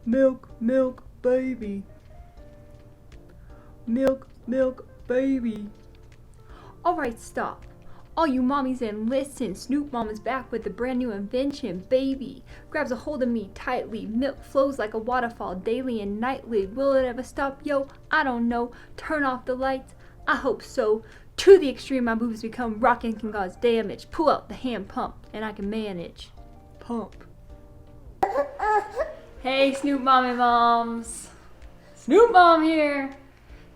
Milk, milk, baby. Milk, milk, baby. Alright, stop. All you mommies and listen, Snoop Mom is back with a brand new invention, baby. Grabs a hold of me tightly, milk flows like a waterfall daily and nightly. Will it ever stop, yo? I don't know. Turn off the lights? I hope so. To the extreme, my boobs become rocking can cause damage. Pull out the hand pump, and I can manage. Pump. Hey, Snoop Mommy Moms. Snoop Mom here.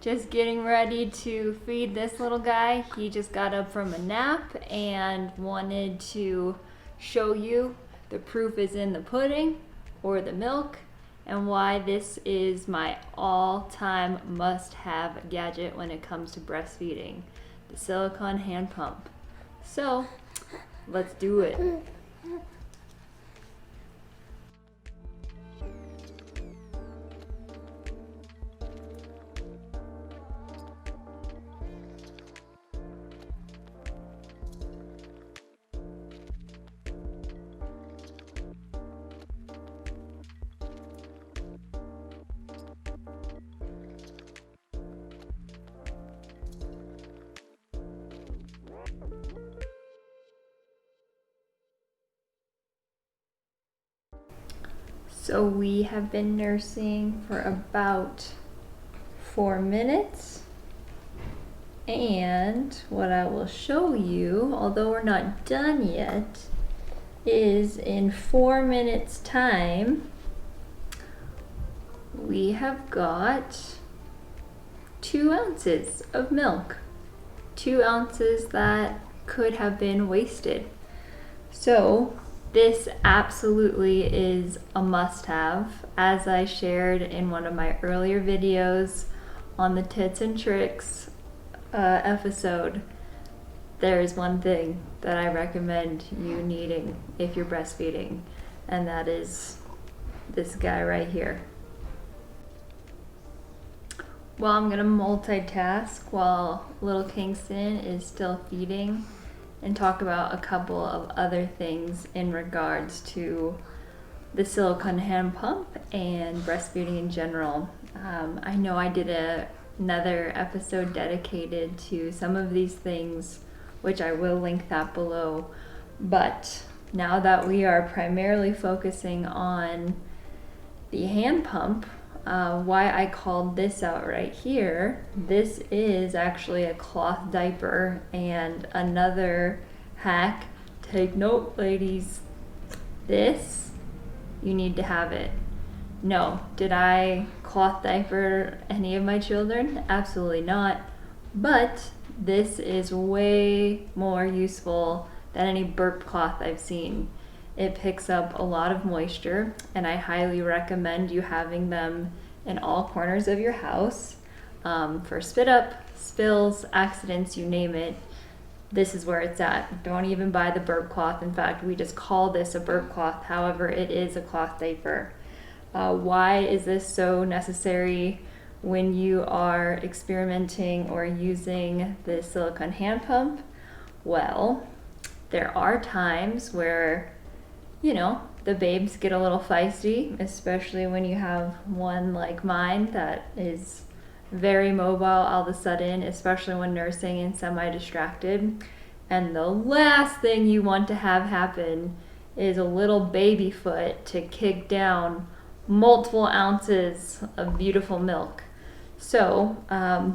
Just getting ready to feed this little guy. He just got up from a nap and wanted to show you the proof is in the pudding or the milk and why this is my all-time must-have gadget when it comes to breastfeeding, the silicone hand pump. So let's do it. So we have been nursing for about 4 minutes, and what I will show you, although we're not done yet, is in 4 minutes time we have got 2 ounces of milk, 2 ounces that could have been wasted. So this absolutely is a must-have. As I shared in one of my earlier videos on the Tips and Tricks episode, there is one thing that I recommend you needing if you're breastfeeding, and that is this guy right here. Well, I'm gonna multitask while little Kingston is still feeding and talk about a couple of other things in regards to the silicone hand pump and breastfeeding in general. I know I did another episode dedicated to some of these things, which I will link that below, but now that we are primarily focusing on the hand pump, why I called this out right here, this is actually a cloth diaper, and another hack, take note ladies, this, you need to have it. No, did I cloth diaper any of my children? Absolutely not, but this is way more useful than any burp cloth I've seen. It picks up a lot of moisture, and I highly recommend you having them in all corners of your house. For spit up, spills, accidents, you name it, this is where it's at. Don't even buy the burp cloth. In fact, we just call this a burp cloth. However, it is a cloth diaper. Why is this so necessary when you are experimenting or using the silicone hand pump? Well, there are times where, you know, the babes get a little feisty, especially when you have one like mine that is very mobile all of a sudden, especially when nursing and semi-distracted. And the last thing you want to have happen is a little baby foot to kick down multiple ounces of beautiful milk. So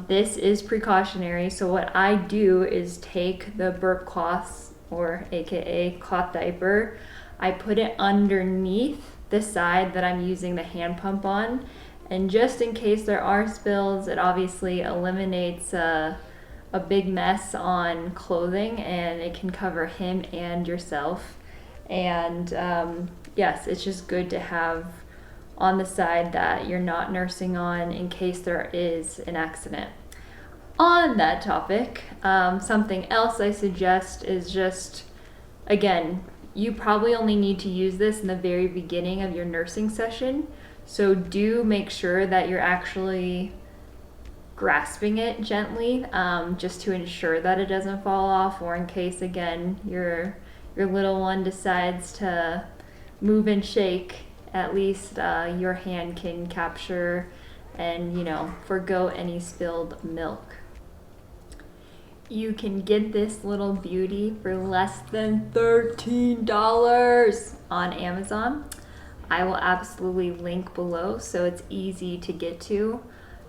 this is precautionary. So what I do is take the burp cloths, or AKA cloth diaper, I put it underneath the side that I'm using the hand pump on, and just in case there are spills, it obviously eliminates a big mess on clothing, and it can cover him and yourself. And yes, it's just good to have on the side that you're not nursing on in case there is an accident. On that topic, something else I suggest is just, again, you probably only need to use this in the very beginning of your nursing session. So do make sure that you're actually grasping it gently, just to ensure that it doesn't fall off, or in case, again, your little one decides to move and shake at least your hand can capture and, forgo any spilled milk. You can get this little beauty for less than $13 on Amazon. I will absolutely link below so it's easy to get to.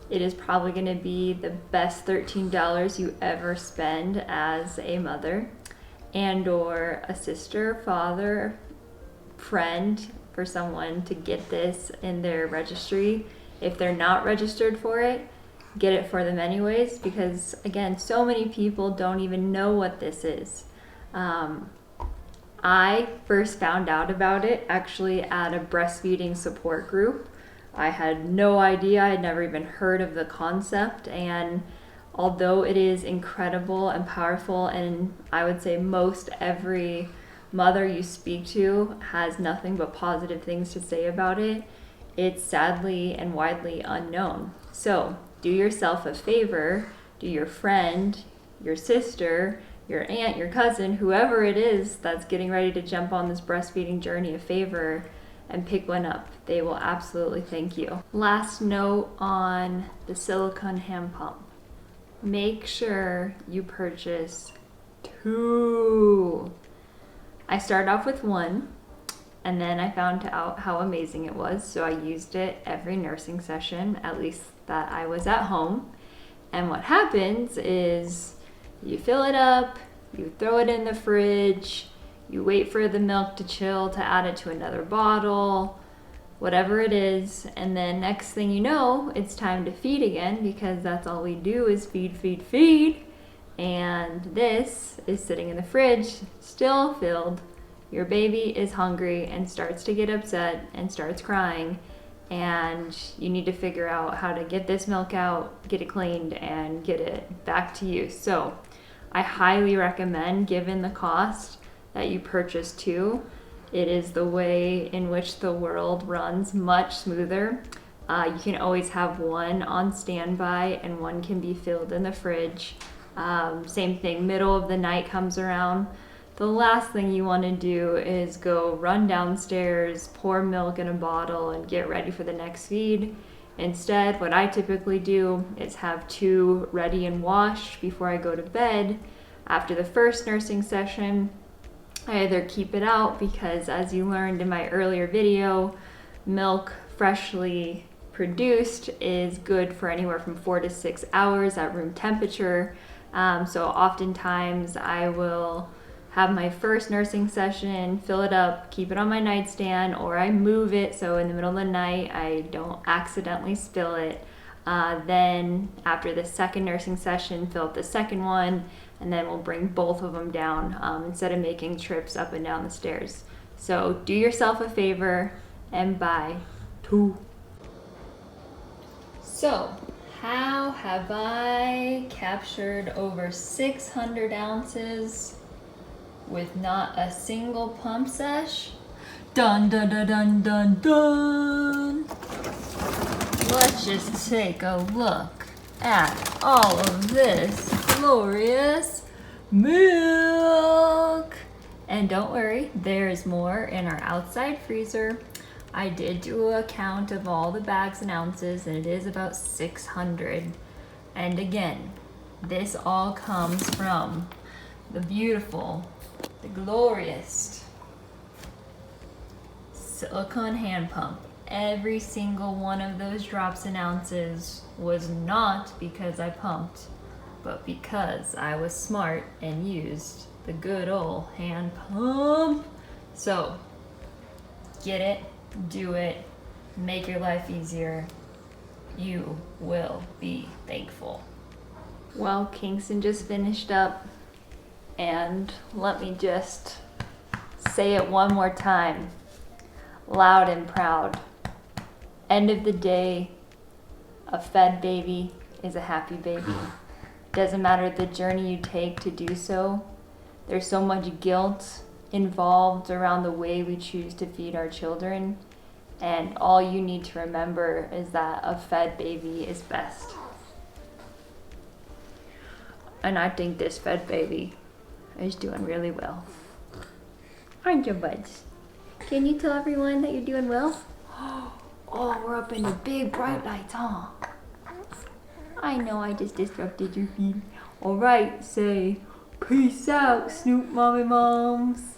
It is probably going to be the best $13 you ever spend as a mother and or a sister, father, friend, for someone to get this in their registry. If they're not registered for it, get it for them anyways, because again, so many people don't even know what this is. I first found out about it actually at a breastfeeding support group. I had no idea, I had never even heard of the concept, and although it is incredible and powerful, and I would say most every mother you speak to has nothing but positive things to say about it, it's sadly and widely unknown. So do yourself a favor, do your friend, your sister, your aunt, your cousin, whoever it is that's getting ready to jump on this breastfeeding journey a favor and pick one up. They will absolutely thank you. Last note on the silicone hand pump. Make sure you purchase 2. I started off with 1, and then I found out how amazing it was, so I used it every nursing session, at least that I was at home. And what happens is you fill it up, you throw it in the fridge, you wait for the milk to chill to add it to another bottle, whatever it is, and then next thing you know, it's time to feed again, because that's all we do is feed, feed, feed. And this is sitting in the fridge, still filled. Your baby is hungry and starts to get upset and starts crying, and you need to figure out how to get this milk out, get it cleaned, and get it back to you. So I highly recommend, given the cost, that you purchase 2. It is the way in which the world runs much smoother. You can always have 1 on standby and 1 can be filled in the fridge. Same thing, middle of the night comes around. The last thing you want to do is go run downstairs, pour milk in a bottle, and get ready for the next feed. Instead, what I typically do is have 2 ready and washed before I go to bed. After the first nursing session, I either keep it out because, as you learned in my earlier video, milk freshly produced is good for anywhere from 4 to 6 hours at room temperature. So oftentimes I will have my first nursing session, fill it up, keep it on my nightstand, or I move it so in the middle of the night I don't accidentally spill it. Then after the second nursing session, fill up the second one, and then we'll bring both of them down instead of making trips up and down the stairs. So do yourself a favor and buy 2. So how have I captured over 600 ounces with not a single pump sesh? Dun dun dun dun dun dun. Let's just take a look at all of this glorious milk. And don't worry, there's more in our outside freezer. I did do a count of all the bags and ounces, and it is about 600. And again, this all comes from the beautiful, the glorious silicone hand pump. Every single one of those drops and ounces was not because I pumped, but because I was smart and used the good old hand pump. So get it, do it, make your life easier. You will be thankful. Well, Kingston just finished up, and let me just say it one more time, loud and proud. End of the day, a fed baby is a happy baby. Doesn't matter the journey you take to do so. There's so much guilt involved around the way we choose to feed our children, and all you need to remember is that a fed baby is best. And I think this fed baby is doing really well. Aren't you, buds? Can you tell everyone that you're doing well? Oh, we're up in the big bright lights, huh? I know I just disrupted your feed. Alright, say peace out, Snoop Mommy Moms.